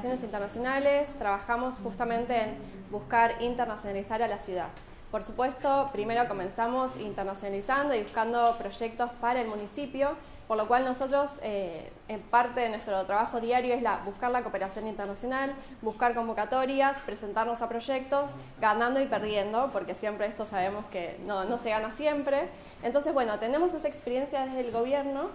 Relaciones Internacionales trabajamos justamente en buscar internacionalizar a la ciudad. Por supuesto, primero comenzamos internacionalizando y buscando proyectos para el municipio, por lo cual nosotros, en parte de nuestro trabajo diario es buscar la cooperación internacional, buscar convocatorias, presentarnos a proyectos, ganando y perdiendo, porque siempre esto sabemos que no se gana siempre. Entonces, bueno, tenemos esa experiencia desde el gobierno.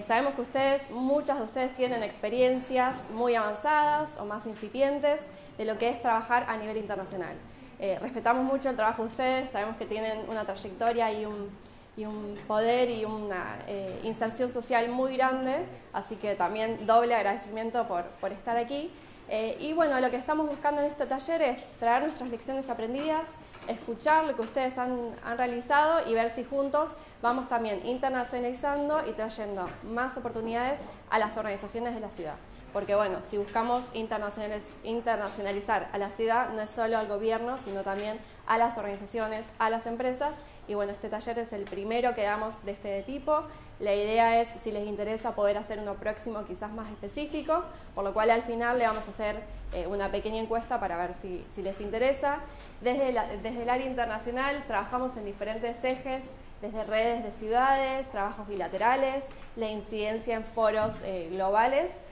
Sabemos que muchas de ustedes tienen experiencias muy avanzadas o más incipientes de lo que es trabajar a nivel internacional. Respetamos mucho el trabajo de ustedes, sabemos que tienen una trayectoria y un poder y una inserción social muy grande, así que también doble agradecimiento por estar aquí. Y bueno, lo que estamos buscando en este taller es traer nuestras lecciones aprendidas, escuchar lo que ustedes han realizado y ver si juntos vamos también internacionalizando y trayendo más oportunidades a las organizaciones de la ciudad. Porque bueno, si buscamos internacionalizar a la ciudad, no es solo al gobierno, sino también a las organizaciones, a las empresas. Y bueno, este taller es el primero que damos de este tipo. La idea es, si les interesa, poder hacer uno próximo quizás más específico, por lo cual al final le vamos a hacer una pequeña encuesta para ver si les interesa. Desde el área internacional trabajamos en diferentes ejes, desde redes de ciudades, trabajos bilaterales, la incidencia en foros globales,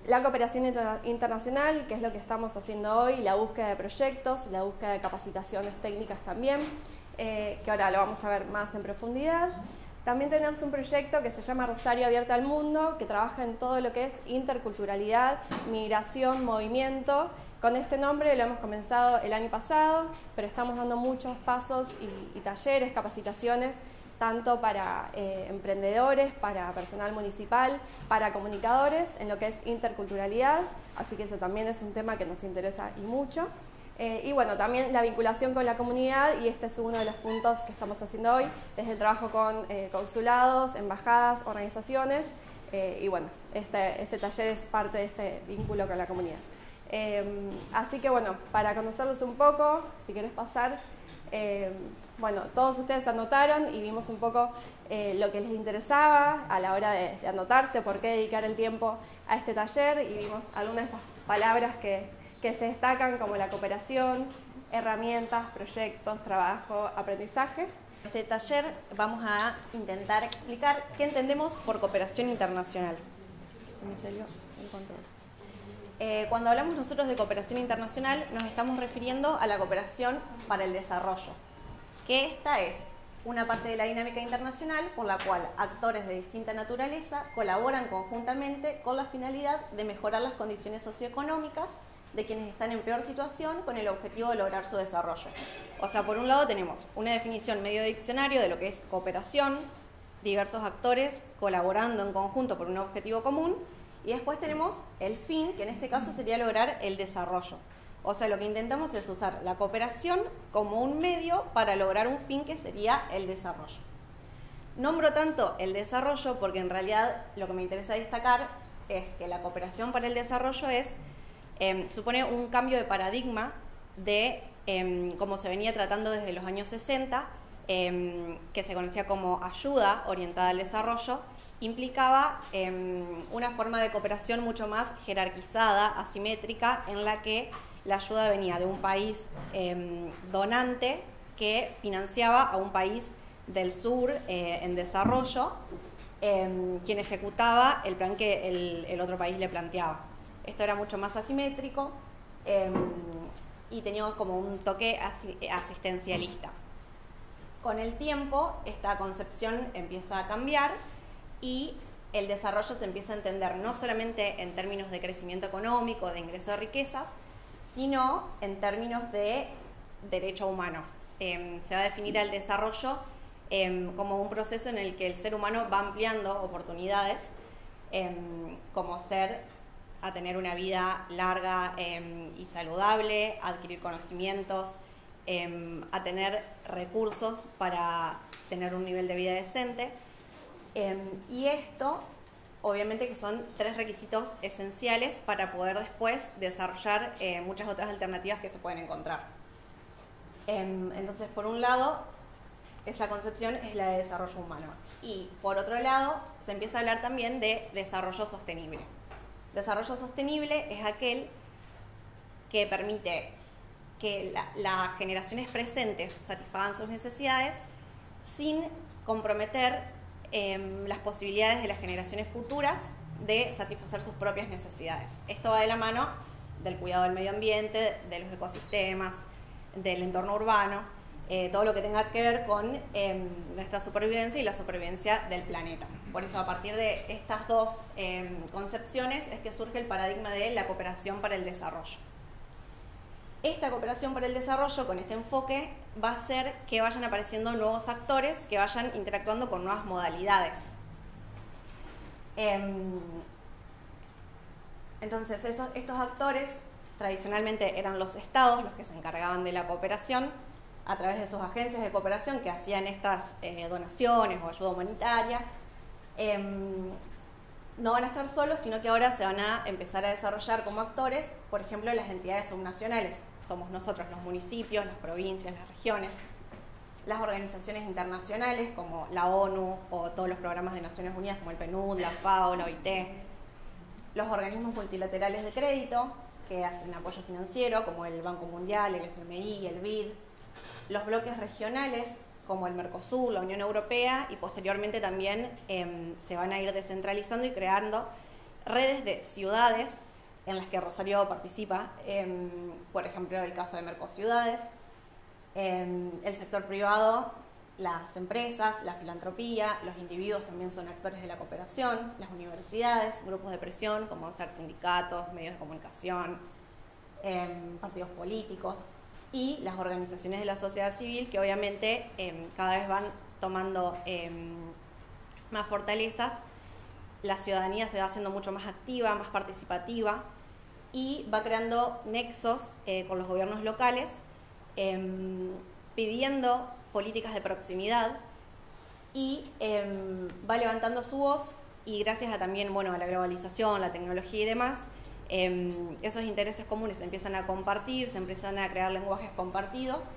la cooperación internacional, que es lo que estamos haciendo hoy, la búsqueda de proyectos, la búsqueda de capacitaciones técnicas también, que ahora lo vamos a ver más en profundidad. También tenemos un proyecto que se llama Rosario Abierta al Mundo, que trabaja en todo lo que es interculturalidad, migración, movimiento. Con este nombre lo hemos comenzado el año pasado, pero estamos dando muchos pasos y talleres, capacitaciones, tanto para emprendedores, para personal municipal, para comunicadores, en lo que es interculturalidad, así que eso también es un tema que nos interesa y mucho. Y bueno, también la vinculación con la comunidad, y este es uno de los puntos que estamos haciendo hoy, desde el trabajo con consulados, embajadas, organizaciones, y bueno, este taller es parte de este vínculo con la comunidad. Así que bueno, para conocerlos un poco, si querés pasar, bueno, todos ustedes anotaron y vimos un poco lo que les interesaba a la hora de anotarse, por qué dedicar el tiempo a este taller, y vimos algunas de estas palabras que se destacan, como la cooperación, herramientas, proyectos, trabajo, aprendizaje. En este taller vamos a intentar explicar qué entendemos por cooperación internacional. Se me salió el control. Cuando hablamos nosotros de cooperación internacional, nos estamos refiriendo a la cooperación para el desarrollo, que esta es una parte de la dinámica internacional por la cual actores de distinta naturaleza colaboran conjuntamente con la finalidad de mejorar las condiciones socioeconómicas de quienes están en peor situación con el objetivo de lograr su desarrollo. O sea, por un lado tenemos una definición medio diccionario de lo que es cooperación, diversos actores colaborando en conjunto por un objetivo común, y después tenemos el fin, que en este caso sería lograr el desarrollo. O sea, lo que intentamos es usar la cooperación como un medio para lograr un fin que sería el desarrollo. Nombro tanto el desarrollo porque en realidad lo que me interesa destacar es que la cooperación para el desarrollo supone un cambio de paradigma de cómo se venía tratando desde los años 60, que se conocía como ayuda orientada al desarrollo. Implicaba una forma de cooperación mucho más jerarquizada, asimétrica, en la que la ayuda venía de un país donante que financiaba a un país del sur en desarrollo, quien ejecutaba el plan que el otro país le planteaba. Esto era mucho más asimétrico y tenía como un toque asistencialista. Con el tiempo, esta concepción empieza a cambiar y el desarrollo se empieza a entender no solamente en términos de crecimiento económico, de ingreso de riquezas, sino en términos de derecho humano. Se va a definir el desarrollo como un proceso en el que el ser humano va ampliando oportunidades como ser a tener una vida larga y saludable, a adquirir conocimientos, a tener recursos para tener un nivel de vida decente. Y esto, obviamente que son 3 requisitos esenciales para poder después desarrollar muchas otras alternativas que se pueden encontrar. Entonces, por un lado, esa concepción es la de desarrollo humano. Y por otro lado, se empieza a hablar también de desarrollo sostenible. Desarrollo sostenible es aquel que permite que las generaciones presentes satisfagan sus necesidades sin comprometer las posibilidades de las generaciones futuras de satisfacer sus propias necesidades. Esto va de la mano del cuidado del medio ambiente, de los ecosistemas, del entorno urbano, todo lo que tenga que ver con nuestra supervivencia y la supervivencia del planeta. Por eso, a partir de estas dos concepciones es que surge el paradigma de la cooperación para el desarrollo. Esta cooperación para el desarrollo, con este enfoque, va a hacer que vayan apareciendo nuevos actores que vayan interactuando con nuevas modalidades. Entonces, estos actores tradicionalmente eran los estados los que se encargaban de la cooperación a través de sus agencias de cooperación que hacían estas donaciones o ayuda humanitaria. No van a estar solos, sino que ahora se van a empezar a desarrollar como actores, por ejemplo, las entidades subnacionales. Somos nosotros, los municipios, las provincias, las regiones, las organizaciones internacionales como la ONU o todos los programas de Naciones Unidas como el PNUD, la FAO, la OIT, los organismos multilaterales de crédito que hacen apoyo financiero como el Banco Mundial, el FMI, el BID, los bloques regionales como el Mercosur, la Unión Europea, y posteriormente también se van a ir descentralizando y creando redes de ciudades en las que Rosario participa, por ejemplo, el caso de Mercociudades, el sector privado, las empresas, la filantropía, los individuos también son actores de la cooperación, las universidades, grupos de presión como ser sindicatos, medios de comunicación, partidos políticos, y las organizaciones de la sociedad civil que obviamente cada vez van tomando más fortalezas. La ciudadanía se va haciendo mucho más activa, más participativa y va creando nexos con los gobiernos locales, pidiendo políticas de proximidad y va levantando su voz, y gracias a también a la globalización, la tecnología y demás, esos intereses comunes se empiezan a compartir, se empiezan a crear lenguajes compartidos,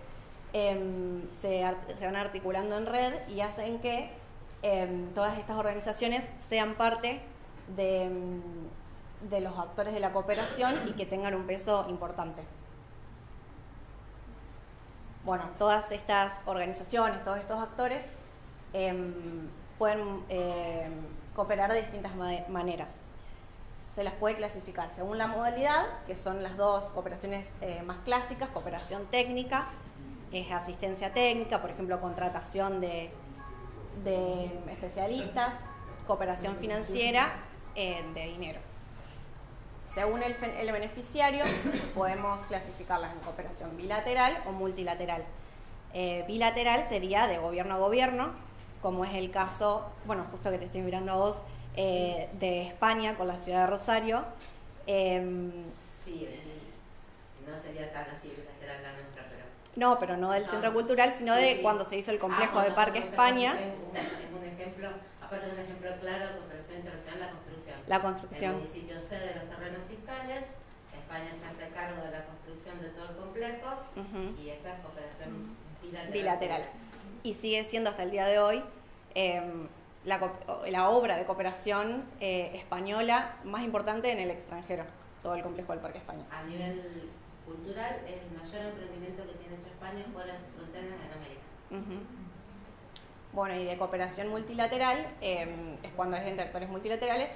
se van articulando en red y hacen que todas estas organizaciones sean parte de los actores de la cooperación y que tengan un peso importante. Bueno, todas estas organizaciones, todos estos actores pueden cooperar de distintas maneras. Se las puede clasificar según la modalidad, que son las dos cooperaciones más clásicas: cooperación técnica, es asistencia técnica, por ejemplo, contratación de especialistas; cooperación financiera, de dinero. Según el beneficiario, podemos clasificarlas en cooperación bilateral o multilateral. Bilateral sería de gobierno a gobierno, como es el caso, justo que te estoy mirando a vos, de España con la ciudad de Rosario. Sí, no sería tan así bilateral la nuestra, pero... No, pero no del Centro Cultural, sino sí, de sí. cuando se hizo el complejo de Parque España. Un ejemplo, aparte de un ejemplo claro de cooperación internacional, la construcción. La construcción. El municipio cede los terrenos fiscales, España se hace cargo de la construcción de todo el complejo, y esa es cooperación bilateral. Y sigue siendo hasta el día de hoy la obra de cooperación española más importante en el extranjero, todo el complejo del Parque España. A nivel cultural, es el mayor emprendimiento que tiene hecho España fuera de sus fronteras en América. Bueno, y de cooperación multilateral es cuando es entre actores multilaterales,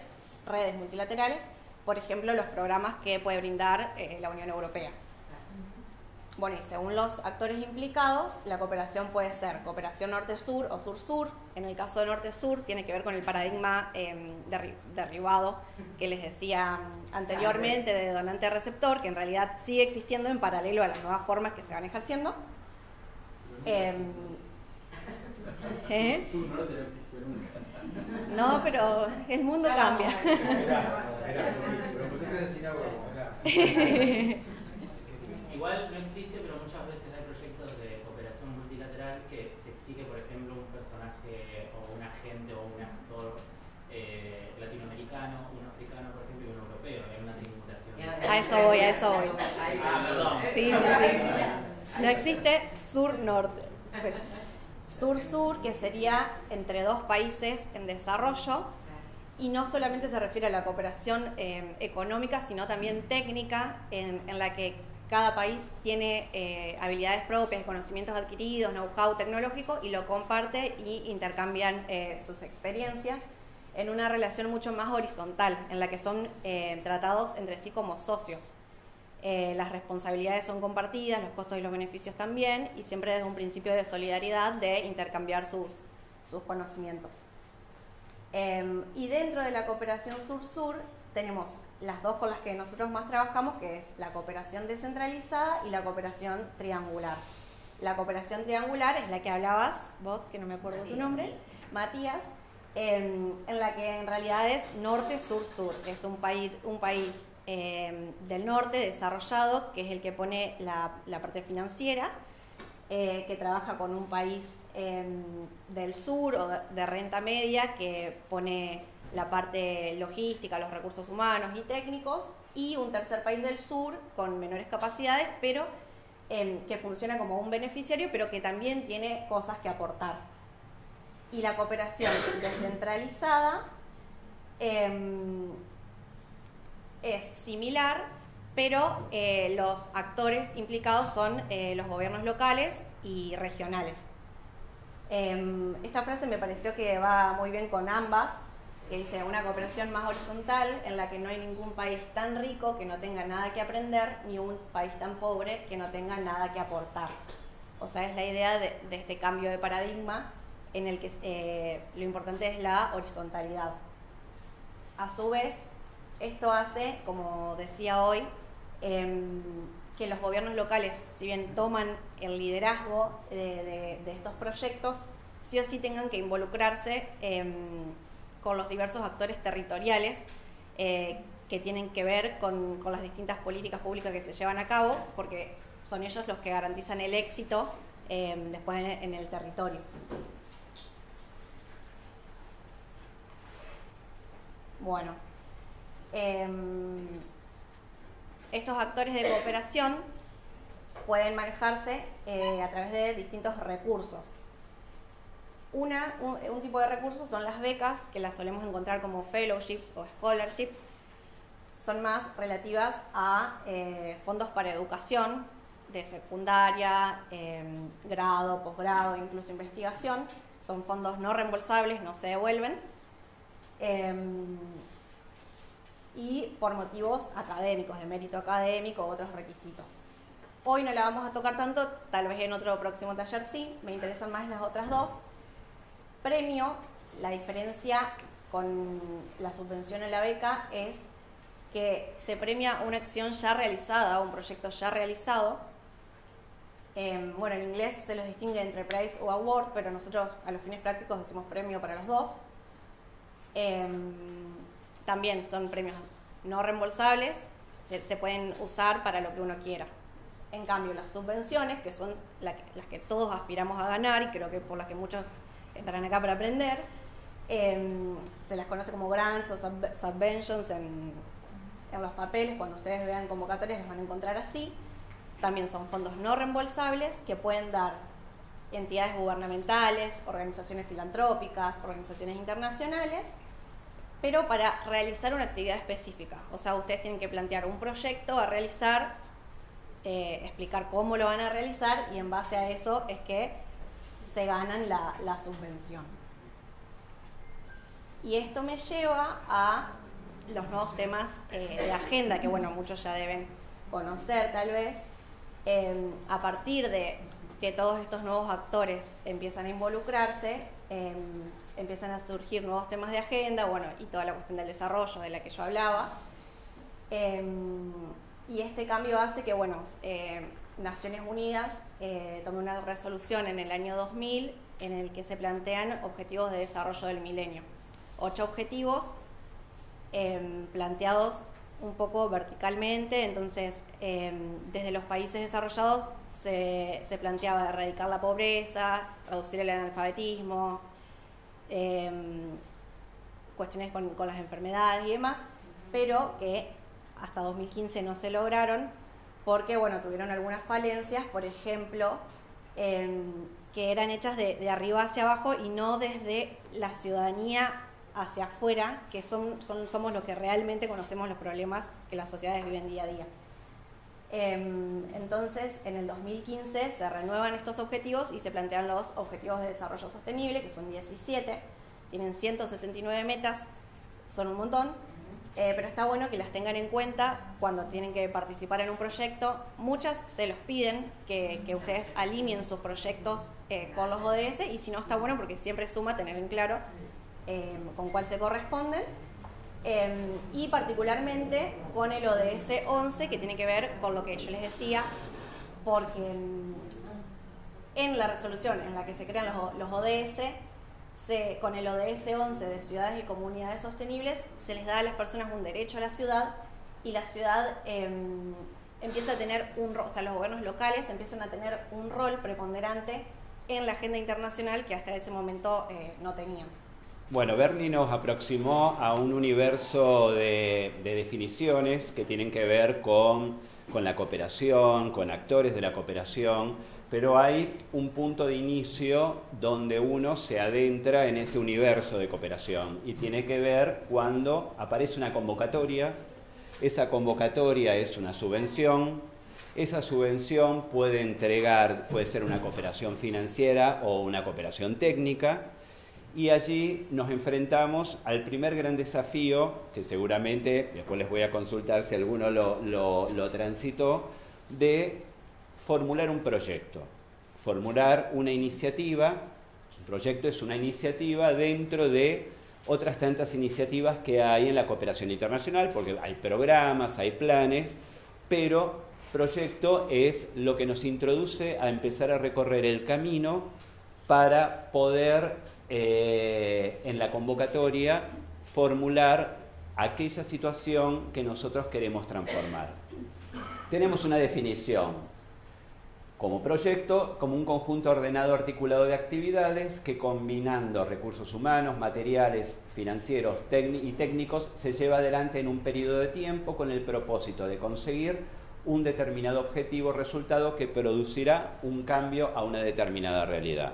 redes multilaterales, por ejemplo, los programas que puede brindar la Unión Europea. Bueno, y según los actores implicados, la cooperación puede ser cooperación norte-sur o sur-sur. En el caso de norte-sur tiene que ver con el paradigma derribado que les decía anteriormente, de donante-receptor, que en realidad sigue existiendo en paralelo a las nuevas formas que se van ejerciendo. Sur-norte no existió nunca. No, pero el mundo cambia. Pero pensé que decía algo. Igual no existe, pero muchas veces hay proyectos de cooperación multilateral que exige, por ejemplo, un personaje o un agente o un actor latinoamericano, un africano, por ejemplo, y un europeo. Hay una tributación. A eso voy. Perdón. Sí. No existe sur-norte. Sur-sur, que sería entre dos países en desarrollo, Y no solamente se refiere a la cooperación económica, sino también técnica, en la que cada país tiene habilidades propias, conocimientos adquiridos, know-how tecnológico, y lo comparte y intercambian sus experiencias en una relación mucho más horizontal, en la que son tratados entre sí como socios. Las responsabilidades son compartidas, los costos y los beneficios también, y siempre desde un principio de solidaridad, de intercambiar sus conocimientos. Y dentro de la cooperación sur-sur tenemos las dos con las que nosotros más trabajamos, que es la cooperación descentralizada y la cooperación triangular. La cooperación triangular es la que hablabas vos, que no me acuerdo tu nombre, Matías, en la que en realidad es norte-sur-sur. Es un país del norte desarrollado, que es el que pone la parte financiera, que trabaja con un país del sur o de renta media, que pone la parte logística, los recursos humanos y técnicos, y un tercer país del sur con menores capacidades, pero que funciona como un beneficiario, pero que también tiene cosas que aportar. Y la cooperación descentralizada es similar, pero los actores implicados son los gobiernos locales y regionales. Esta frase me pareció que va muy bien con ambas, que dice una cooperación más horizontal, en la que no hay ningún país tan rico que no tenga nada que aprender, ni un país tan pobre que no tenga nada que aportar. O sea, es la idea de este cambio de paradigma, en el que lo importante es la horizontalidad. A su vez, esto hace, como decía hoy, que los gobiernos locales, si bien toman el liderazgo de estos proyectos, sí o sí tengan que involucrarse con los diversos actores territoriales que tienen que ver con las distintas políticas públicas que se llevan a cabo, porque son ellos los que garantizan el éxito después en el territorio. Bueno, estos actores de cooperación pueden manejarse a través de distintos recursos. Un tipo de recursos son las becas, que las solemos encontrar como fellowships o scholarships. Son más relativas a fondos para educación de secundaria, grado, posgrado, incluso investigación. Son fondos no reembolsables, no se devuelven. Y por motivos académicos, de mérito académico, otros requisitos. Hoy no la vamos a tocar tanto, tal vez en otro próximo taller sí, me interesan más las otras dos. Premio, la diferencia con la subvención o la beca es que se premia una acción ya realizada, un proyecto ya realizado. Bueno, en inglés se los distingue entre prize o award, pero nosotros a los fines prácticos decimos premio para los dos. También son premios no reembolsables, se pueden usar para lo que uno quiera. En cambio, las subvenciones, que son las que todos aspiramos a ganar y creo que por las que muchos estarán acá para aprender, se las conoce como grants o subventions en los papeles. Cuando ustedes vean convocatorias les van a encontrar así. También son fondos no reembolsables que pueden dar entidades gubernamentales, organizaciones filantrópicas, organizaciones internacionales, pero para realizar una actividad específica. O sea, ustedes tienen que plantear un proyecto a realizar, explicar cómo lo van a realizar, y en base a eso es que se ganan la subvención. Y esto me lleva a los nuevos temas de agenda, que bueno, muchos ya deben conocer tal vez. A partir de que todos estos nuevos actores empiezan a involucrarse, empiezan a surgir nuevos temas de agenda, bueno, y toda la cuestión del desarrollo de la que yo hablaba. Y este cambio hace que, bueno, Naciones Unidas tome una resolución en el año 2000 en el que se plantean objetivos de desarrollo del milenio. 8 objetivos planteados un poco verticalmente. Entonces, desde los países desarrollados se planteaba erradicar la pobreza, reducir el analfabetismo, cuestiones con las enfermedades y demás, pero que hasta 2015 no se lograron porque, bueno, tuvieron algunas falencias, por ejemplo, que eran hechas de arriba hacia abajo y no desde la ciudadanía hacia afuera, que somos los que realmente conocemos los problemas que las sociedades viven día a día. Entonces, en el 2015 se renuevan estos objetivos y se plantean los Objetivos de Desarrollo Sostenible, que son 17, tienen 169 metas, son un montón, pero está bueno que las tengan en cuenta cuando tienen que participar en un proyecto. Muchas se los piden que ustedes alineen sus proyectos con los ODS, y si no, está bueno porque siempre suma tener en claro con cuál se corresponden. Y particularmente con el ODS 11, que tiene que ver con lo que yo les decía, porque en la resolución en la que se crean los ODS, con el ODS 11 de ciudades y comunidades sostenibles, se les da a las personas un derecho a la ciudad, y la ciudad empieza a tener un rol, o sea, los gobiernos locales empiezan a tener un rol preponderante en la agenda internacional que hasta ese momento no tenían. Bueno, Bernie nos aproximó a un universo de definiciones que tienen que ver con la cooperación, con actores de la cooperación, pero hay un punto de inicio donde uno se adentra en ese universo de cooperación, y tiene que ver cuando aparece una convocatoria. Esa convocatoria es una subvención. Esa subvención puede ser una cooperación financiera o una cooperación técnica. Y allí nos enfrentamos al primer gran desafío, que seguramente después les voy a consultar si alguno lo transitó, de formular un proyecto, formular una iniciativa. Un proyecto es una iniciativa dentro de otras tantas iniciativas que hay en la cooperación internacional, porque hay programas, hay planes, pero proyecto es lo que nos introduce a empezar a recorrer el camino para poder en la convocatoria formular aquella situación que nosotros queremos transformar. Tenemos una definición como proyecto, como un conjunto ordenado, articulado de actividades que, combinando recursos humanos, materiales, financieros y técnicos, se lleva adelante en un periodo de tiempo con el propósito de conseguir un determinado objetivo o resultado que producirá un cambio a una determinada realidad.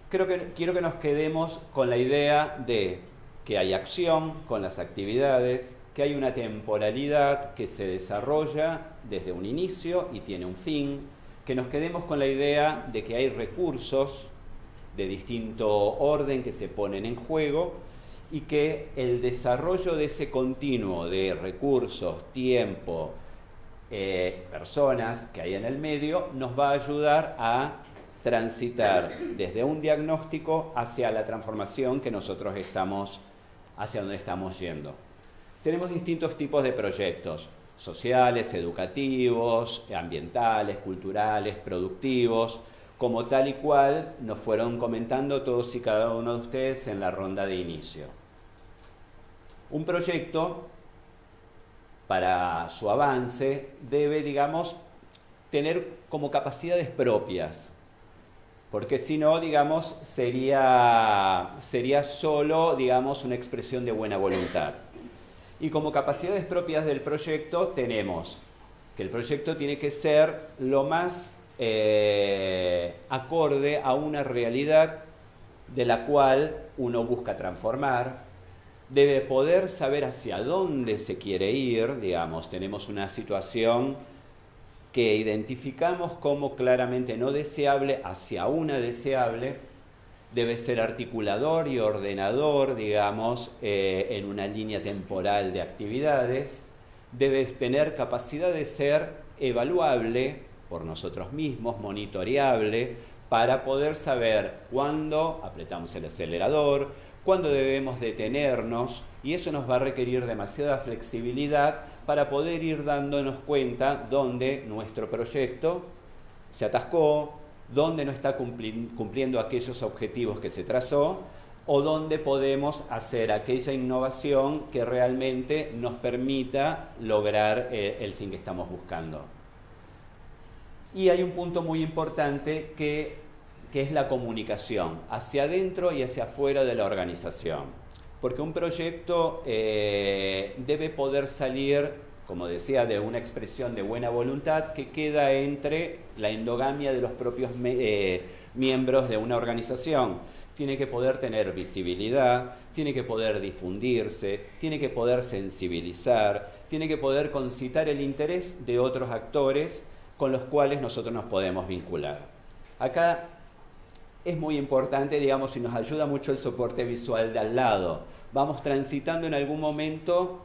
Quiero que nos quedemos con la idea de que hay acción con las actividades, que hay una temporalidad que se desarrolla desde un inicio y tiene un fin, que nos quedemos con la idea de que hay recursos de distinto orden que se ponen en juego, y que el desarrollo de ese continuo de recursos, tiempo, personas que hay en el medio, nos va a ayudar a transitar desde un diagnóstico hacia la transformación que nosotros hacia donde estamos yendo. Tenemos distintos tipos de proyectos: sociales, educativos, ambientales, culturales, productivos, como tal y cual nos fueron comentando todos y cada uno de ustedes en la ronda de inicio. Un proyecto, para su avance, debe, digamos, tener como capacidades propias, porque si no, digamos, sería solo, digamos, una expresión de buena voluntad. Y como capacidades propias del proyecto tenemos que el proyecto tiene que ser lo más acorde a una realidad de la cual uno busca transformar. Debe poder saber hacia dónde se quiere ir. Digamos, tenemos una situación que identificamos como claramente no deseable hacia una deseable. Debe ser articulador y ordenador, digamos, en una línea temporal de actividades. Debe tener capacidad de ser evaluable por nosotros mismos, monitoreable, para poder saber cuándo apretamos el acelerador, cuándo debemos detenernos, y eso nos va a requerir demasiada flexibilidad para poder ir dándonos cuenta dónde nuestro proyecto se atascó, dónde no está cumpliendo aquellos objetivos que se trazó, o dónde podemos hacer aquella innovación que realmente nos permita lograr el fin que estamos buscando. Y hay un punto muy importante que es la comunicación hacia adentro y hacia afuera de la organización. Porque un proyecto debe poder salir, como decía, de una expresión de buena voluntad que queda entre la endogamia de los propios miembros de una organización. tiene que poder tener visibilidad, tiene que poder difundirse, tiene que poder sensibilizar, tiene que poder concitar el interés de otros actores con los cuales nosotros nos podemos vincular. Acá es muy importante, digamos, y nos ayuda mucho el soporte visual de al lado. Vamos transitando en algún momento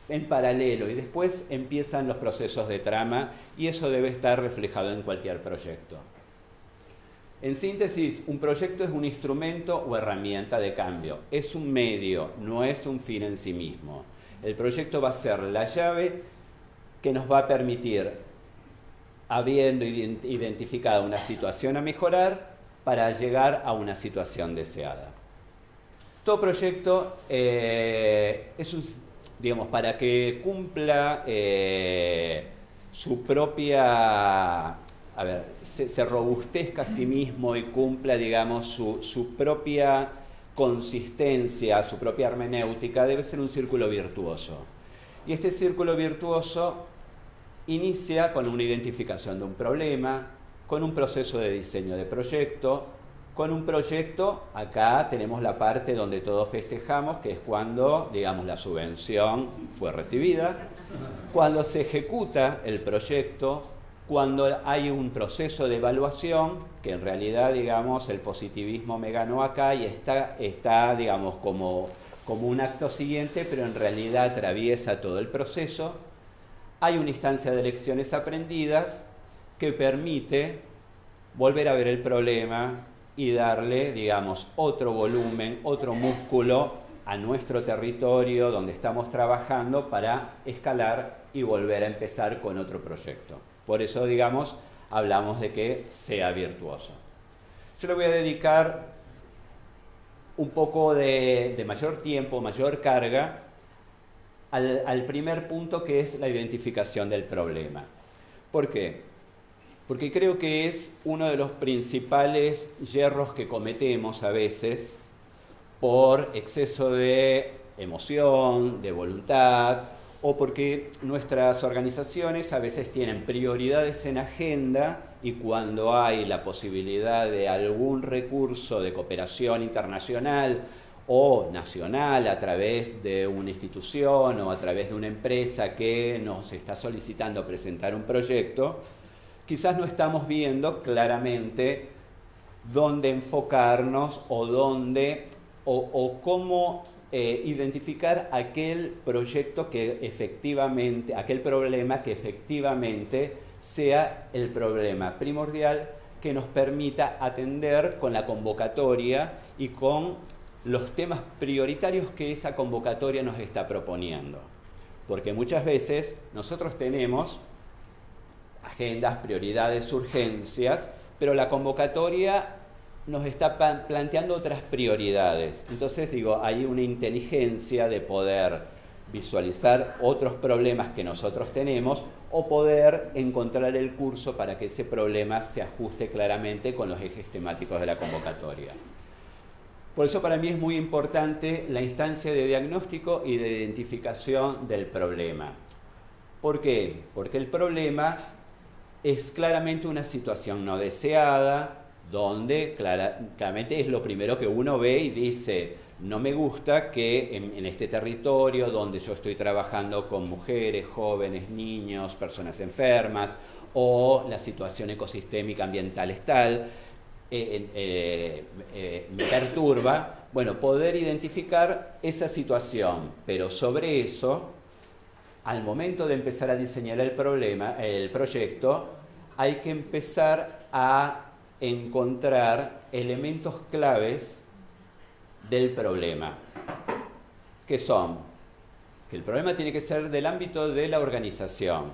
en paralelo y después empiezan los procesos de trama y eso debe estar reflejado en cualquier proyecto. En síntesis, un proyecto es un instrumento o herramienta de cambio. Es un medio, no es un fin en sí mismo. El proyecto va a ser la llave que nos va a permitir, habiendo identificado una situación a mejorar, para llegar a una situación deseada. Todo proyecto digamos, para que cumpla su propia, se robustezca a sí mismo y cumpla, digamos, su propia consistencia, su propia hermenéutica, debe ser un círculo virtuoso. Y este círculo virtuoso inicia con una identificación de un problema, con un proceso de diseño de proyecto. Con un proyecto, acá tenemos la parte donde todos festejamos, que es cuando, digamos, la subvención fue recibida, cuando se ejecuta el proyecto, cuando hay un proceso de evaluación, que en realidad, digamos, el positivismo me ganó acá y está digamos, como un acto siguiente, pero en realidad atraviesa todo el proceso. Hay una instancia de lecciones aprendidas que permite volver a ver el problema y darle, digamos, otro volumen, otro músculo a nuestro territorio donde estamos trabajando para escalar y volver a empezar con otro proyecto. Por eso, digamos, hablamos de que sea virtuoso. Yo le voy a dedicar un poco de mayor tiempo, mayor carga al primer punto, que es la identificación del problema. ¿Por qué? Porque creo que es uno de los principales yerros que cometemos a veces por exceso de emoción, de voluntad, o porque nuestras organizaciones a veces tienen prioridades en agenda y cuando hay la posibilidad de algún recurso de cooperación internacional o nacional a través de una institución o a través de una empresa que nos está solicitando presentar un proyecto, quizás no estamos viendo claramente dónde enfocarnos o dónde o cómo identificar aquel proyecto que efectivamente, aquel problema que efectivamente sea el problema primordial que nos permita atender con la convocatoria y con los temas prioritarios que esa convocatoria nos está proponiendo. Porque muchas veces nosotros tenemos agendas, prioridades, urgencias, pero la convocatoria nos está planteando otras prioridades. Entonces, digo, hay una inteligencia de poder visualizar otros problemas que nosotros tenemos o poder encontrar el curso para que ese problema se ajuste claramente con los ejes temáticos de la convocatoria. Por eso para mí es muy importante la instancia de diagnóstico y de identificación del problema. ¿Por qué? Porque el problema es claramente una situación no deseada, donde claramente es lo primero que uno ve y dice, no me gusta que en este territorio donde yo estoy trabajando con mujeres, jóvenes, niños, personas enfermas, o la situación ecosistémica ambiental es tal, me perturba. Bueno, poder identificar esa situación, pero sobre eso, al momento de empezar a diseñar el proyecto, hay que empezar a encontrar elementos claves del problema, que son que el problema tiene que ser del ámbito de la organización.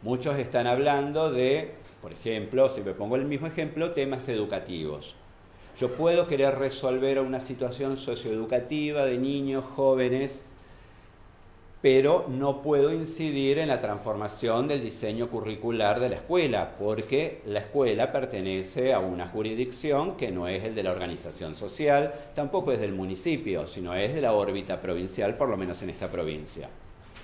Muchos están hablando de, por ejemplo, si me pongo el mismo ejemplo, temas educativos. Yo puedo querer resolver una situación socioeducativa de niños, jóvenes, pero no puedo incidir en la transformación del diseño curricular de la escuela, porque la escuela pertenece a una jurisdicción que no es el de la organización social, tampoco es del municipio, sino es de la órbita provincial, por lo menos en esta provincia.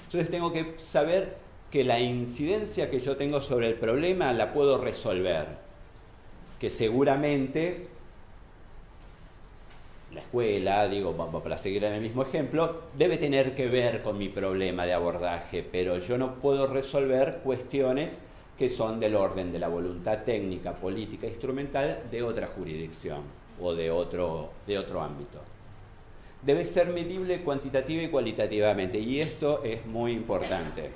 Entonces tengo que saber que la incidencia que yo tengo sobre el problema la puedo resolver, que seguramente la escuela, digo, para seguir en el mismo ejemplo, debe tener que ver con mi problema de abordaje, pero yo no puedo resolver cuestiones que son del orden de la voluntad técnica, política, instrumental de otra jurisdicción o de otro ámbito. Debe ser medible cuantitativa y cualitativamente, y esto es muy importante.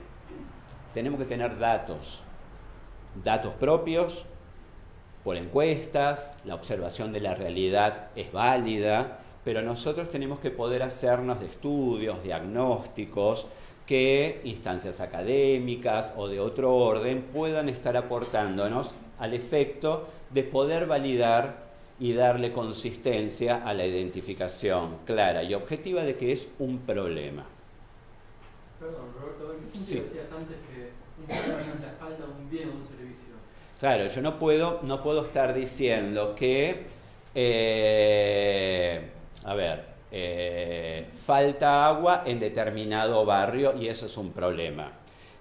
Tenemos que tener datos propios, por encuestas, la observación de la realidad es válida, pero nosotros tenemos que poder hacernos de estudios, diagnósticos, que instancias académicas o de otro orden puedan estar aportándonos al efecto de poder validar y darle consistencia a la identificación clara y objetiva de que es un problema. Perdón, Roberto, sí. Decías antes que un problema no es la falta de un bien o de un servicio. Claro, yo no puedo estar diciendo que, falta agua en determinado barrio y eso es un problema.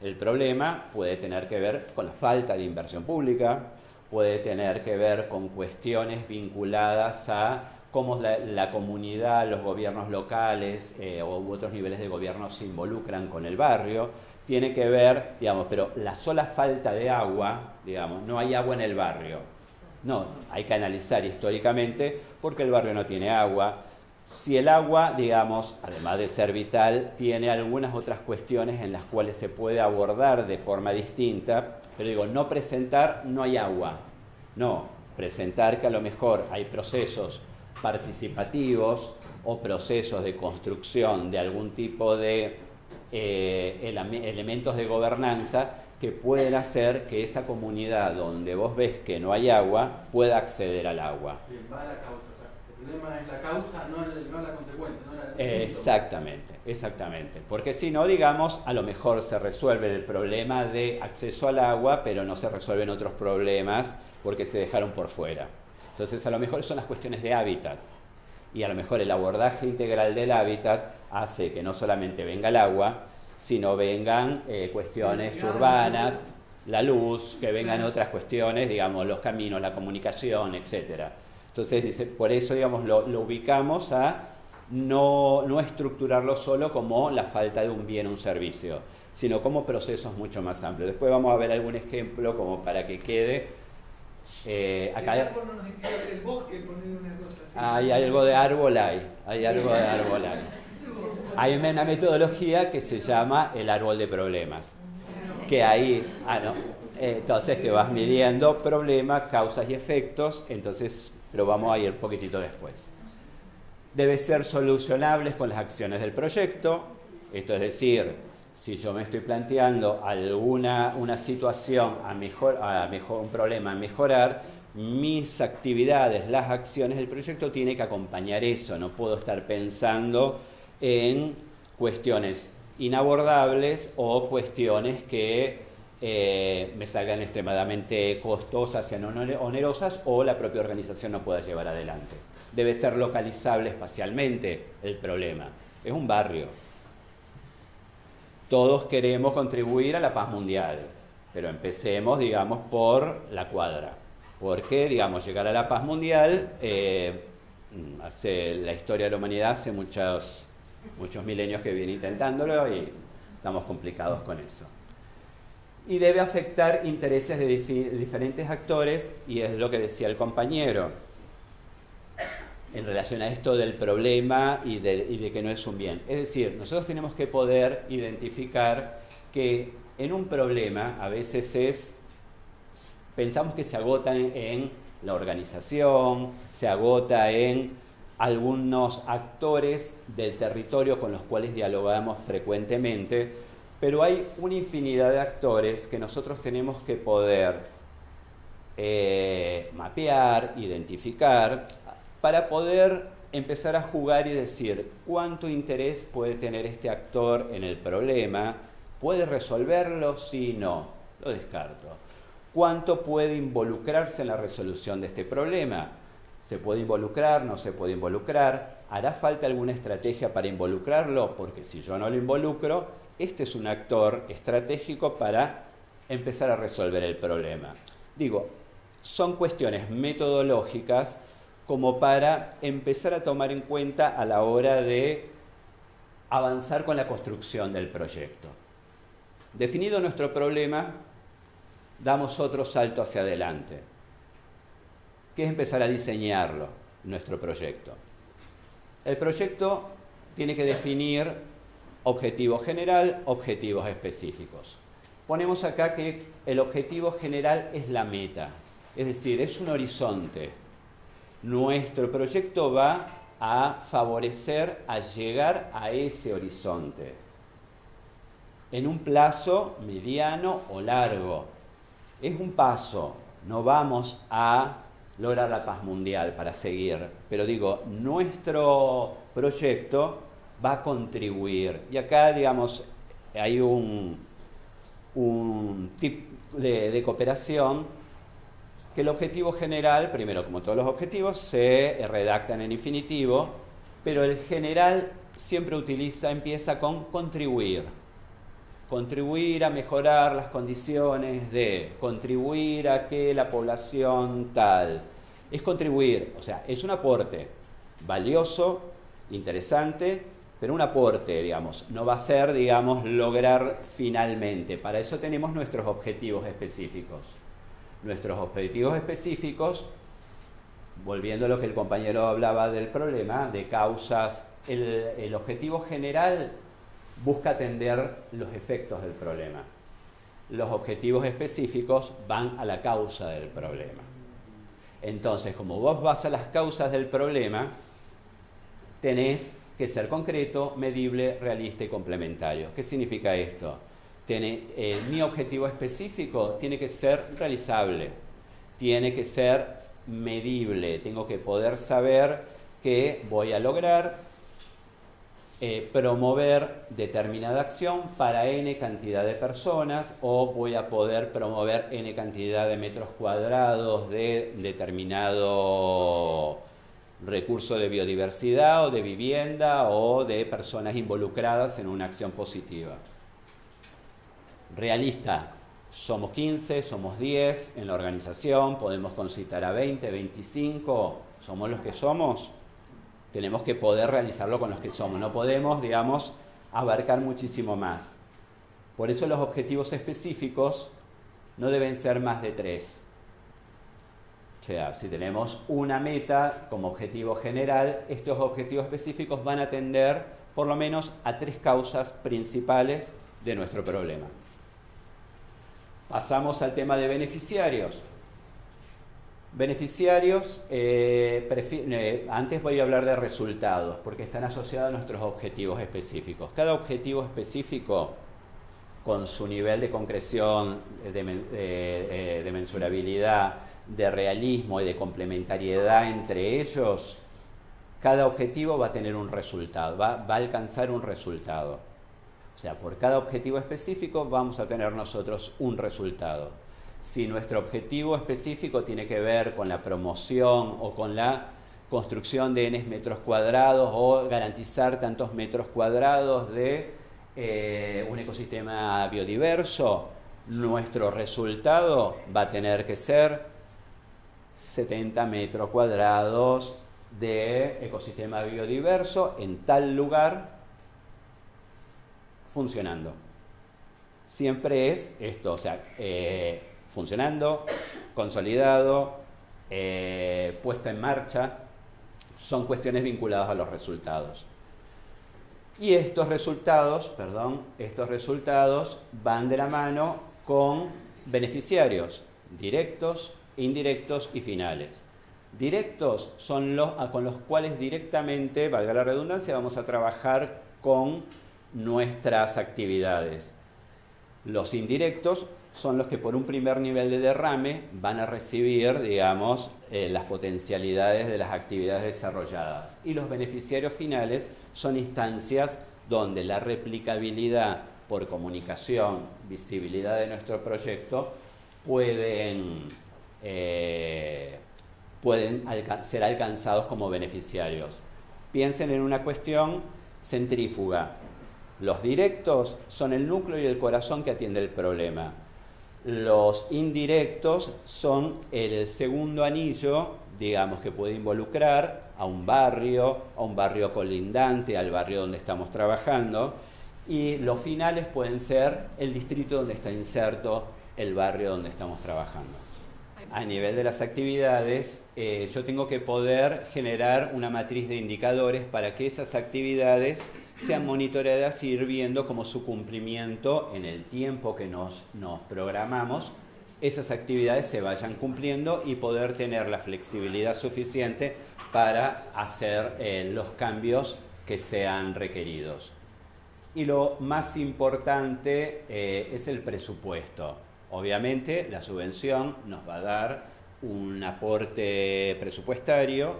El problema puede tener que ver con la falta de inversión pública, puede tener que ver con cuestiones vinculadas a cómo la comunidad, los gobiernos locales u otros niveles de gobierno se involucran con el barrio. Tiene que ver, digamos, pero la sola falta de agua, digamos, no hay agua en el barrio. No, hay que analizar históricamente por qué el barrio no tiene agua. Si el agua, digamos, además de ser vital, tiene algunas otras cuestiones en las cuales se puede abordar de forma distinta, pero digo, no presentar no hay agua. No, presentar que a lo mejor hay procesos participativos o procesos de construcción de algún tipo de elementos de gobernanza que pueden hacer que esa comunidad donde vos ves que no hay agua pueda acceder al agua. Bien, va a la causa. O sea, el problema es la causa, no la consecuencia. Exactamente. Porque si no, digamos, a lo mejor se resuelve el problema de acceso al agua, pero no se resuelven otros problemas porque se dejaron por fuera. Entonces, a lo mejor son las cuestiones de hábitat. Y a lo mejor el abordaje integral del hábitat hace que no solamente venga el agua, sino vengan cuestiones urbanas, la luz, que vengan otras cuestiones, digamos, los caminos, la comunicación, etc. Entonces, dice, por eso, digamos, lo ubicamos a no estructurarlo solo como la falta de un bien o un servicio, sino como procesos mucho más amplios. Después vamos a ver algún ejemplo como para que quede. Acá el bosque, poner una cosa así. Hay algo de árbol hay una metodología que se llama el árbol de problemas, que ahí, entonces que vas midiendo problemas, causas y efectos, entonces, pero vamos a ir un poquitito después. Debe ser solucionables con las acciones del proyecto, esto es decir, si yo me estoy planteando una situación un problema a mejorar, mis actividades, las acciones del proyecto tienen que acompañar eso. No puedo estar pensando en cuestiones inabordables o cuestiones que me salgan extremadamente costosas y onerosas o la propia organización no pueda llevar adelante. Debe ser localizable espacialmente el problema. Es un barrio. Todos queremos contribuir a la paz mundial, pero empecemos, digamos, por la cuadra. Porque, digamos, llegar a la paz mundial, hace la historia de la humanidad, hace muchos milenios que viene intentándolo y estamos complicados con eso. Y debe afectar intereses de diferentes actores, y es lo que decía el compañero, en relación a esto del problema y de que no es un bien. Es decir, nosotros tenemos que poder identificar que en un problema a veces pensamos que se agota en la organización, se agota en algunos actores del territorio con los cuales dialogamos frecuentemente, pero hay una infinidad de actores que nosotros tenemos que poder mapear, identificar, para poder empezar a jugar y decir cuánto interés puede tener este actor en el problema, puede resolverlo, sí, no, lo descarto. ¿Cuánto puede involucrarse en la resolución de este problema? ¿Se puede involucrar? ¿No se puede involucrar? ¿Hará falta alguna estrategia para involucrarlo? Porque si yo no lo involucro, este es un actor estratégico para empezar a resolver el problema. Digo, son cuestiones metodológicas como para empezar a tomar en cuenta a la hora de avanzar con la construcción del proyecto. Definido nuestro problema, damos otro salto hacia adelante, que es empezar a diseñarlo, nuestro proyecto. El proyecto tiene que definir objetivo general, objetivos específicos. Ponemos acá que el objetivo general es la meta, es decir, es un horizonte. Nuestro proyecto va a favorecer a llegar a ese horizonte en un plazo mediano o largo. Es un paso, no vamos a lograr la paz mundial para seguir, pero digo, nuestro proyecto va a contribuir. Y acá, digamos, hay un tip de cooperación, que el objetivo general, primero, como todos los objetivos, se redactan en infinitivo, pero el general siempre empieza con contribuir. Contribuir a mejorar las condiciones de, contribuir a que la población tal. Es contribuir, o sea, es un aporte valioso, interesante, pero un aporte, digamos. No va a ser, digamos, lograr finalmente. Para eso tenemos nuestros objetivos específicos. Nuestros objetivos específicos, volviendo a lo que el compañero hablaba del problema, de causas, el objetivo general busca atender los efectos del problema. Los objetivos específicos van a la causa del problema. Entonces, como vos vas a las causas del problema, tenés que ser concreto, medible, realista y complementario. ¿Qué significa esto? Mi objetivo específico tiene que ser realizable, tiene que ser medible, tengo que poder saber que voy a lograr promover determinada acción para N cantidad de personas, o voy a poder promover N cantidad de metros cuadrados de determinado recurso de biodiversidad o de vivienda o de personas involucradas en una acción positiva. Realista, somos 15, somos 10 en la organización, podemos concitar a 20, 25, somos los que somos, tenemos que poder realizarlo con los que somos, no podemos, digamos, abarcar muchísimo más. Por eso los objetivos específicos no deben ser más de 3. O sea, si tenemos una meta como objetivo general, estos objetivos específicos van a atender por lo menos a 3 causas principales de nuestro problema. Pasamos al tema de beneficiarios. Beneficiarios, antes voy a hablar de resultados, porque están asociados a nuestros objetivos específicos. Cada objetivo específico, con su nivel de concreción, de mensurabilidad, de realismo y de complementariedad entre ellos, cada objetivo va a tener un resultado, va a alcanzar un resultado. O sea, por cada objetivo específico vamos a tener nosotros un resultado. Si nuestro objetivo específico tiene que ver con la promoción o con la construcción de N metros cuadrados o garantizar tantos metros cuadrados de un ecosistema biodiverso, nuestro resultado va a tener que ser 70 metros cuadrados de ecosistema biodiverso en tal lugar, funcionando. Siempre es esto, o sea, funcionando, consolidado, puesta en marcha, son cuestiones vinculadas a los resultados. Y estos resultados van de la mano con beneficiarios directos, indirectos y finales. Directos son los con los cuales directamente, valga la redundancia, vamos a trabajar con nuestras actividades. Los indirectos son los que por un primer nivel de derrame van a recibir, digamos, las potencialidades de las actividades desarrolladas. Y los beneficiarios finales son instancias donde la replicabilidad por comunicación, visibilidad de nuestro proyecto pueden ser alcanzados como beneficiarios. Piensen en una cuestión centrífuga. Los directos son el núcleo y el corazón que atiende el problema. Los indirectos son el segundo anillo digamos, que puede involucrar a un barrio colindante, al barrio donde estamos trabajando, y los finales pueden ser el distrito donde está inserto el barrio donde estamos trabajando. A nivel de las actividades, yo tengo que poder generar una matriz de indicadores para que esas actividades sean monitoreadas y ir viendo cómo su cumplimiento en el tiempo que nos programamos, esas actividades se vayan cumpliendo y poder tener la flexibilidad suficiente para hacer los cambios que sean requeridos. Y lo más importante es el presupuesto. Obviamente la subvención nos va a dar un aporte presupuestario.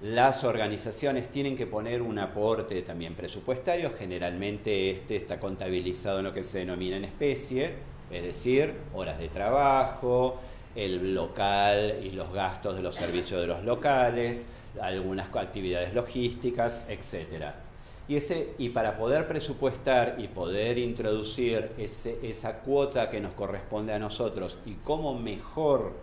Las organizaciones tienen que poner un aporte también presupuestario. Generalmente este está contabilizado en lo que se denomina en especie, es decir, horas de trabajo, el local y los gastos de los servicios de los locales, algunas actividades logísticas, etc. Y para poder presupuestar y poder introducir esa cuota que nos corresponde a nosotros y cómo mejor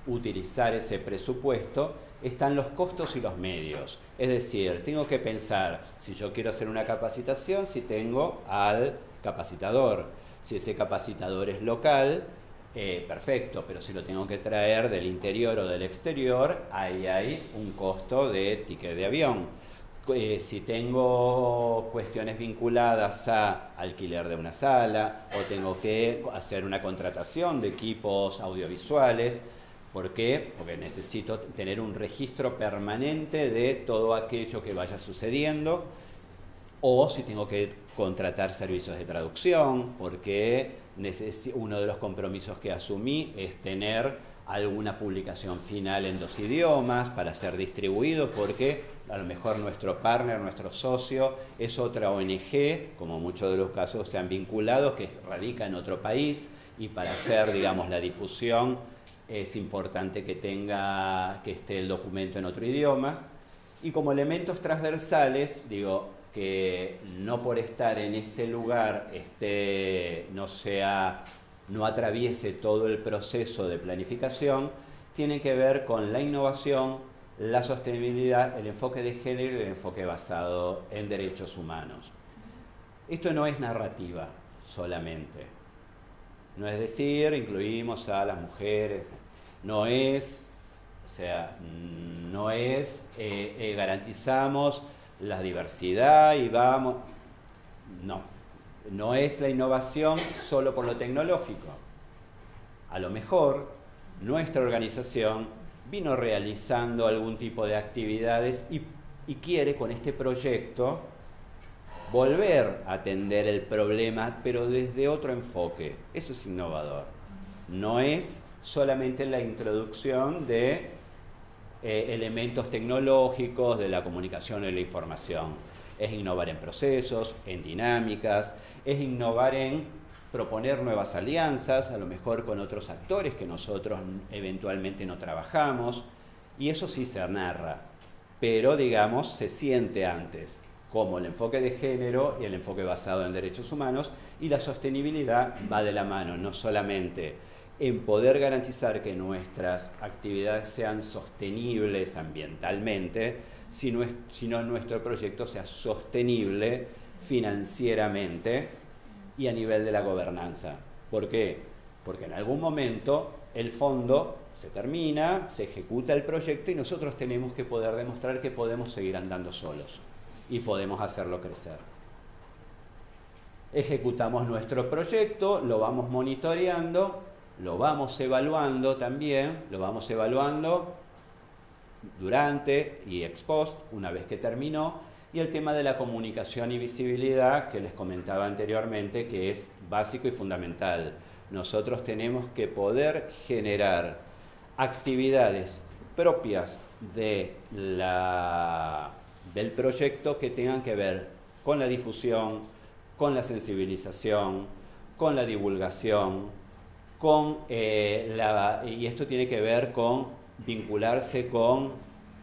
utilizar ese presupuesto, están los costos y los medios. Es decir, tengo que pensar, si yo quiero hacer una capacitación, si tengo al capacitador. Si ese capacitador es local, perfecto, pero si lo tengo que traer del interior o del exterior, ahí hay un costo de ticket de avión. Si tengo cuestiones vinculadas a alquiler de una sala o tengo que hacer una contratación de equipos audiovisuales, ¿por qué? Porque necesito tener un registro permanente de todo aquello que vaya sucediendo, o si tengo que contratar servicios de traducción, porque uno de los compromisos que asumí es tener alguna publicación final en 2 idiomas para ser distribuido, porque a lo mejor nuestro partner, nuestro socio, es otra ONG, como muchos de los casos se han vinculado, que radica en otro país, y para hacer, digamos, la difusión es importante que esté el documento en otro idioma. Y como elementos transversales, digo, que no por estar en este lugar no atraviese todo el proceso de planificación, tiene que ver con la innovación, la sostenibilidad, el enfoque de género y el enfoque basado en derechos humanos. Esto no es narrativa solamente. No es decir, incluimos a las mujeres, garantizamos la diversidad y vamos... No es la innovación solo por lo tecnológico. A lo mejor nuestra organización vino realizando algún tipo de actividades y quiere con este proyecto volver a atender el problema, pero desde otro enfoque. Eso es innovador. No es solamente la introducción de elementos tecnológicos de la comunicación y la información. Es innovar en procesos, en dinámicas, es innovar en proponer nuevas alianzas, a lo mejor con otros actores que nosotros eventualmente no trabajamos, y eso sí se narra, pero digamos se siente antes, como el enfoque de género y el enfoque basado en derechos humanos, y la sostenibilidad va de la mano, no solamente en poder garantizar que nuestras actividades sean sostenibles ambientalmente, sino nuestro proyecto sea sostenible financieramente y a nivel de la gobernanza. ¿Por qué? Porque en algún momento el fondo se termina, se ejecuta el proyecto y nosotros tenemos que poder demostrar que podemos seguir andando solos y podemos hacerlo crecer. Ejecutamos nuestro proyecto, lo vamos monitoreando, lo vamos evaluando también, lo vamos evaluando durante y ex post, una vez que terminó, y el tema de la comunicación y visibilidad que les comentaba anteriormente, que es básico y fundamental. Nosotros tenemos que poder generar actividades propias del proyecto que tengan que ver con la difusión, con la sensibilización, con la divulgación, y esto tiene que ver con vincularse con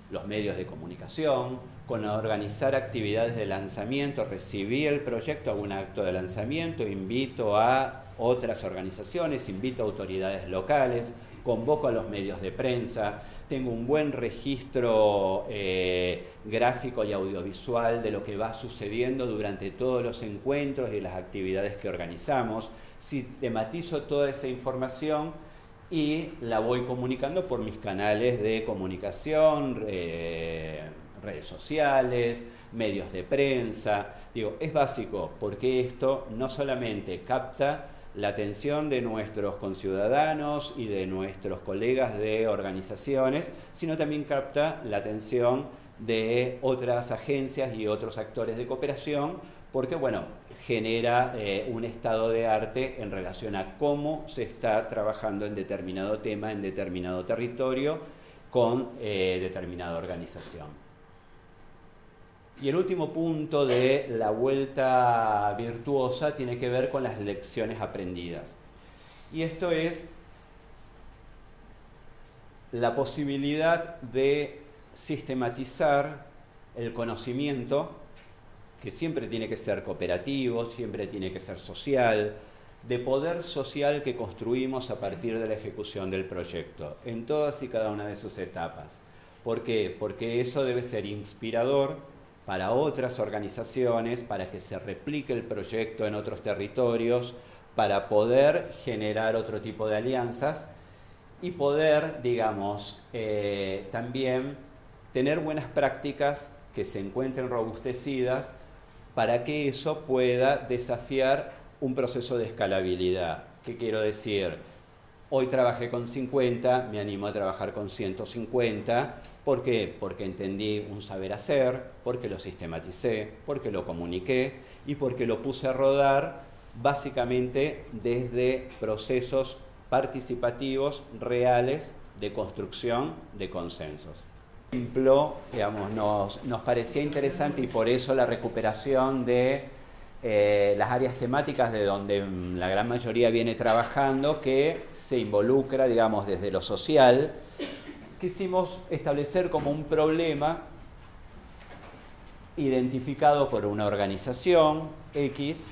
los medios de comunicación, con organizar actividades de lanzamiento. Recibí el proyecto, hago un acto de lanzamiento, invito a otras organizaciones, invito a autoridades locales, convoco a los medios de prensa, tengo un buen registro gráfico y audiovisual de lo que va sucediendo durante todos los encuentros y las actividades que organizamos, sistematizo toda esa información y la voy comunicando por mis canales de comunicación, redes sociales, medios de prensa. Digo, es básico porque esto no solamente capta la atención de nuestros conciudadanos y de nuestros colegas de organizaciones, sino también capta la atención de otras agencias y otros actores de cooperación, porque, bueno, genera un estado de arte en relación a cómo se está trabajando en determinado tema, en determinado territorio, con determinada organización. Y el último punto de la vuelta virtuosa tiene que ver con las lecciones aprendidas. Y esto es la posibilidad de sistematizar el conocimiento, que siempre tiene que ser cooperativo, siempre tiene que ser social, de poder social que construimos a partir de la ejecución del proyecto, en todas y cada una de sus etapas. ¿Por qué? Porque eso debe ser inspirador para otras organizaciones, para que se replique el proyecto en otros territorios, para poder generar otro tipo de alianzas y poder, digamos, también tener buenas prácticas que se encuentren robustecidas para que eso pueda desafiar un proceso de escalabilidad. ¿Qué quiero decir? Hoy trabajé con 50, me animo a trabajar con 150. ¿Por qué? Porque entendí un saber hacer, porque lo sistematicé, porque lo comuniqué y porque lo puse a rodar básicamente desde procesos participativos reales de construcción de consensos. Por ejemplo, digamos, nos parecía interesante y por eso la recuperación de las áreas temáticas de donde la gran mayoría viene trabajando, que se involucra, digamos, desde lo social. Quisimos establecer como un problema identificado por una organización X,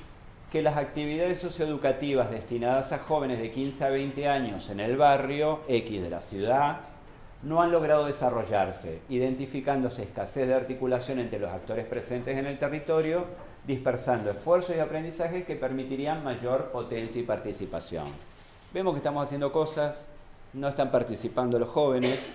que las actividades socioeducativas destinadas a jóvenes de 15 a 20 años en el barrio X de la ciudad no han logrado desarrollarse, identificándose escasez de articulación entre los actores presentes en el territorio, dispersando esfuerzos y aprendizajes que permitirían mayor potencia y participación. Vemos que estamos haciendo cosas, no están participando los jóvenes.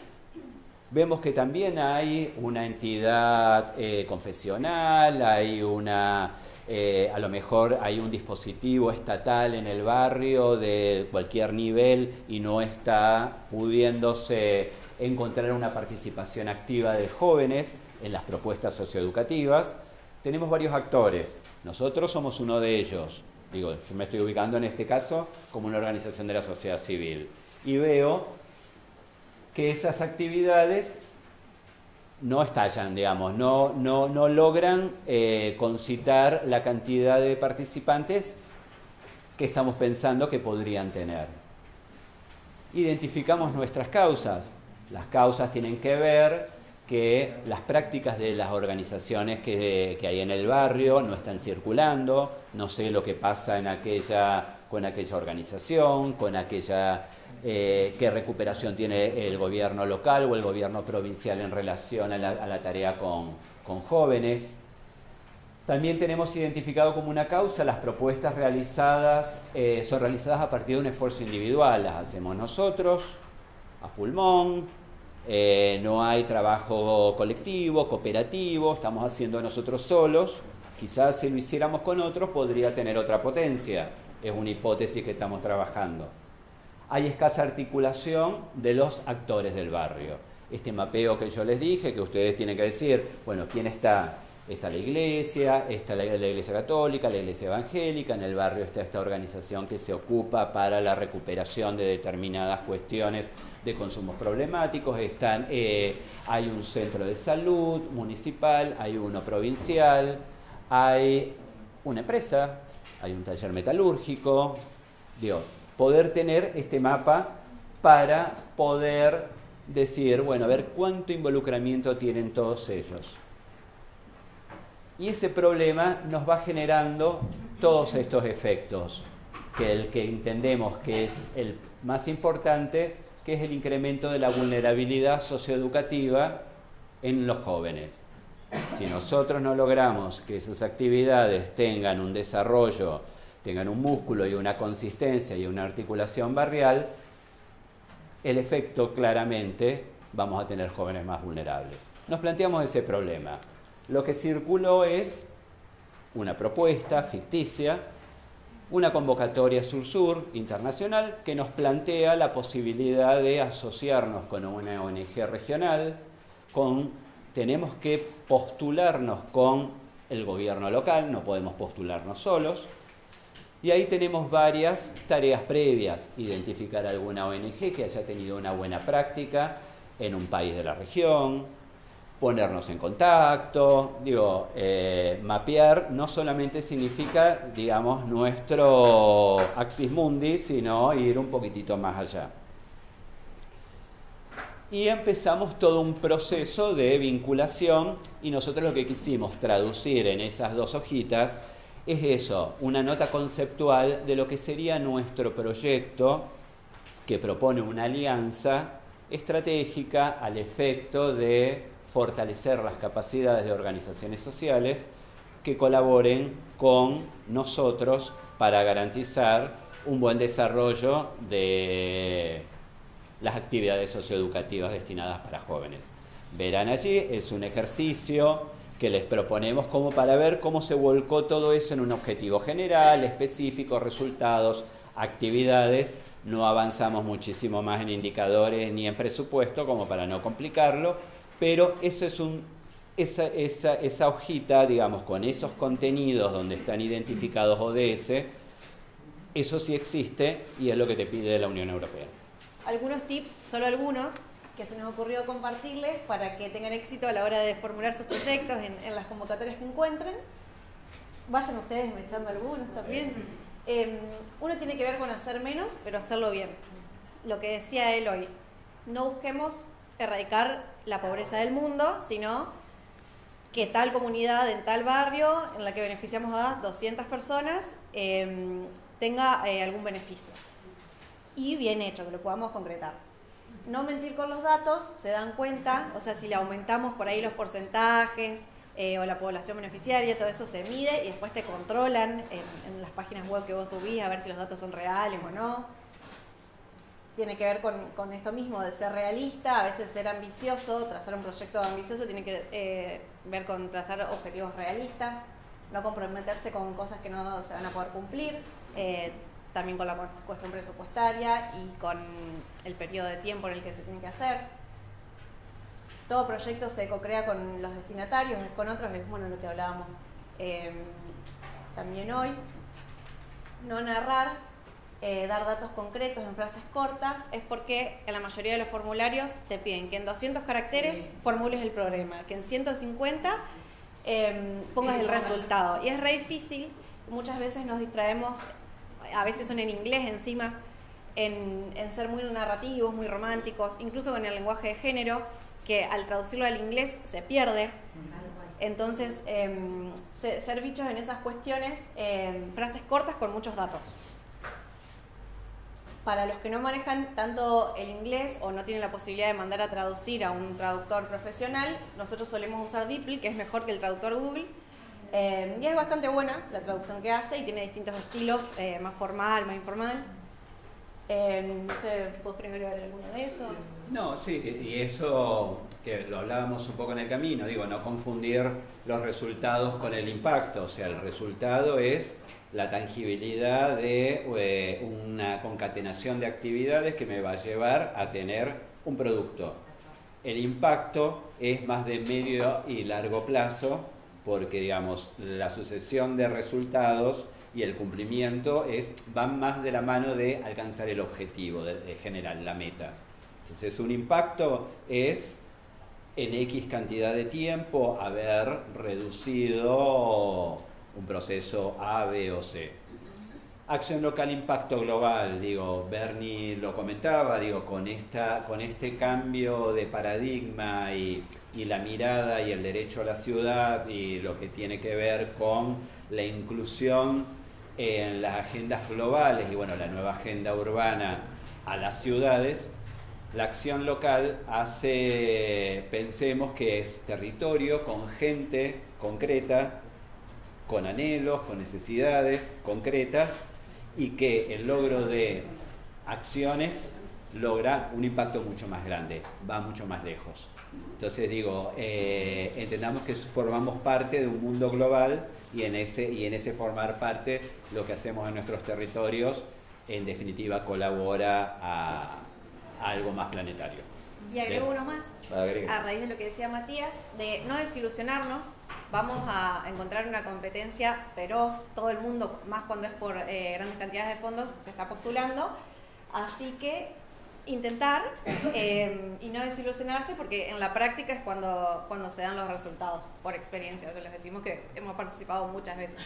Vemos que también hay una entidad confesional, hay a lo mejor hay un dispositivo estatal en el barrio de cualquier nivel y no está pudiéndose encontrar una participación activa de jóvenes en las propuestas socioeducativas. Tenemos varios actores, nosotros somos uno de ellos. Digo, yo me estoy ubicando en este caso como una organización de la sociedad civil y veo que esas actividades no estallan, digamos, no logran concitar la cantidad de participantes que estamos pensando que podrían tener. Identificamos nuestras causas. Las causas tienen que ver que las prácticas de las organizaciones que hay en el barrio no están circulando, no sé lo que pasa con aquella organización, con aquella qué recuperación tiene el gobierno local o el gobierno provincial en relación a la tarea con jóvenes. También tenemos identificado como una causa las propuestas realizadas, son realizadas a partir de un esfuerzo individual, las hacemos nosotros, a pulmón, no hay trabajo colectivo, cooperativo, estamos haciendo nosotros solos, quizás si lo hiciéramos con otros podría tener otra potencia, es una hipótesis que estamos trabajando. Hay escasa articulación de los actores del barrio. Este mapeo que yo les dije, que ustedes tienen que decir, bueno, ¿quién está? Está la iglesia católica, la iglesia evangélica, en el barrio está esta organización que se ocupa para la recuperación de determinadas cuestiones de consumos problemáticos, hay un centro de salud municipal, hay uno provincial, hay una empresa, hay un taller metalúrgico, digo, poder tener este mapa para poder decir, bueno, a ver cuánto involucramiento tienen todos ellos. Y ese problema nos va generando todos estos efectos, que el que entendemos que es el más importante que es el incremento de la vulnerabilidad socioeducativa en los jóvenes. Si nosotros no logramos que esas actividades tengan un desarrollo, tengan un músculo y una consistencia y una articulación barrial, el efecto claramente vamos a tener jóvenes más vulnerables. Nos planteamos ese problema. Lo que circuló es una propuesta ficticia, una convocatoria sur-sur internacional que nos plantea la posibilidad de asociarnos con una ONG regional, tenemos que postularnos con el gobierno local, no podemos postularnos solos, y ahí tenemos varias tareas previas: identificar alguna ONG que haya tenido una buena práctica en un país de la región, ponernos en contacto, mapear no solamente significa, digamos, nuestro axis mundi, sino ir un poquitito más allá. Y empezamos todo un proceso de vinculación, y nosotros lo que quisimos traducir en esas 2 hojitas es eso, una nota conceptual de lo que sería nuestro proyecto, que propone una alianza estratégica al efecto de fortalecer las capacidades de organizaciones sociales que colaboren con nosotros para garantizar un buen desarrollo de las actividades socioeducativas destinadas para jóvenes. Verán allí, es un ejercicio que les proponemos como para ver cómo se volcó todo eso en un objetivo general, específico, resultados, actividades. No avanzamos muchísimo más en indicadores ni en presupuesto como para no complicarlo, pero eso es esa hojita, digamos, con esos contenidos donde están identificados ODS, eso sí existe y es lo que te pide la Unión Europea. Algunos tips, solo algunos, que se nos ocurrió compartirles para que tengan éxito a la hora de formular sus proyectos en las convocatorias que encuentren. Vayan ustedes echando algunos también. Uno tiene que ver con hacer menos, pero hacerlo bien. Lo que decía él hoy, no busquemos erradicar la pobreza del mundo, sino que tal comunidad en tal barrio en la que beneficiamos a 200 personas tenga algún beneficio. Y bien hecho, que lo podamos concretar. No mentir con los datos, se dan cuenta, o sea, si le aumentamos por ahí los porcentajes o la población beneficiaria, todo eso se mide y después te controlan en las páginas web que vos subís a ver si los datos son reales o no. Tiene que ver con esto mismo de ser realista, a veces ser ambicioso, trazar un proyecto ambicioso tiene que ver con trazar objetivos realistas, no comprometerse con cosas que no se van a poder cumplir, también con la cuestión presupuestaria y con el periodo de tiempo en el que se tiene que hacer. Todo proyecto se co-crea con los destinatarios, con otros, es bueno lo que hablábamos también hoy. No narrar, dar datos concretos en frases cortas, es porque en la mayoría de los formularios te piden que en 200 caracteres formules el problema, que en 150 pongas el resultado. Y es re difícil, muchas veces nos distraemos, a veces son en inglés encima, en ser muy narrativos, muy románticos, incluso con el lenguaje de género, que al traducirlo al inglés se pierde. Entonces, ser bichos en esas cuestiones, frases cortas con muchos datos. Para los que no manejan tanto el inglés o no tienen la posibilidad de mandar a traducir a un traductor profesional, nosotros solemos usar DeepL, que es mejor que el traductor Google. Y es bastante buena la traducción que hace y tiene distintos estilos, más formal, más informal. No sé, ¿puedo primero ver alguno de esos? No, sí, y eso que lo hablábamos un poco en el camino, digo, no confundir los resultados con el impacto, o sea, el resultado es la tangibilidad de una concatenación de actividades que me va a llevar a tener un producto. El impacto es más de medio y largo plazo, porque, digamos, la sucesión de resultados y el cumplimiento van más de la mano de alcanzar el objetivo general, la meta. Entonces, un impacto es en X cantidad de tiempo haber reducido un proceso A, B o C. Acción local, impacto global, digo, Bernie lo comentaba, digo, con este cambio de paradigma y la mirada y el derecho a la ciudad y lo que tiene que ver con la inclusión en las agendas globales y bueno, la nueva agenda urbana a las ciudades, La acción local hace, pensemos que es territorio con gente concreta, con anhelos, con necesidades concretas, y que el logro de acciones logra un impacto mucho más grande, va mucho más lejos. Entonces digo, entendamos que formamos parte de un mundo global y en ese formar parte lo que hacemos en nuestros territorios en definitiva colabora a algo más planetario. Y agrego uno más, Agrega. a raíz de lo que decía Matías, de no desilusionarnos. Vamos a encontrar una competencia feroz, todo el mundo, más cuando es por grandes cantidades de fondos, se está postulando, así que intentar y no desilusionarse, porque en la práctica es cuando se dan los resultados, por experiencia, se les decimos que hemos participado muchas veces.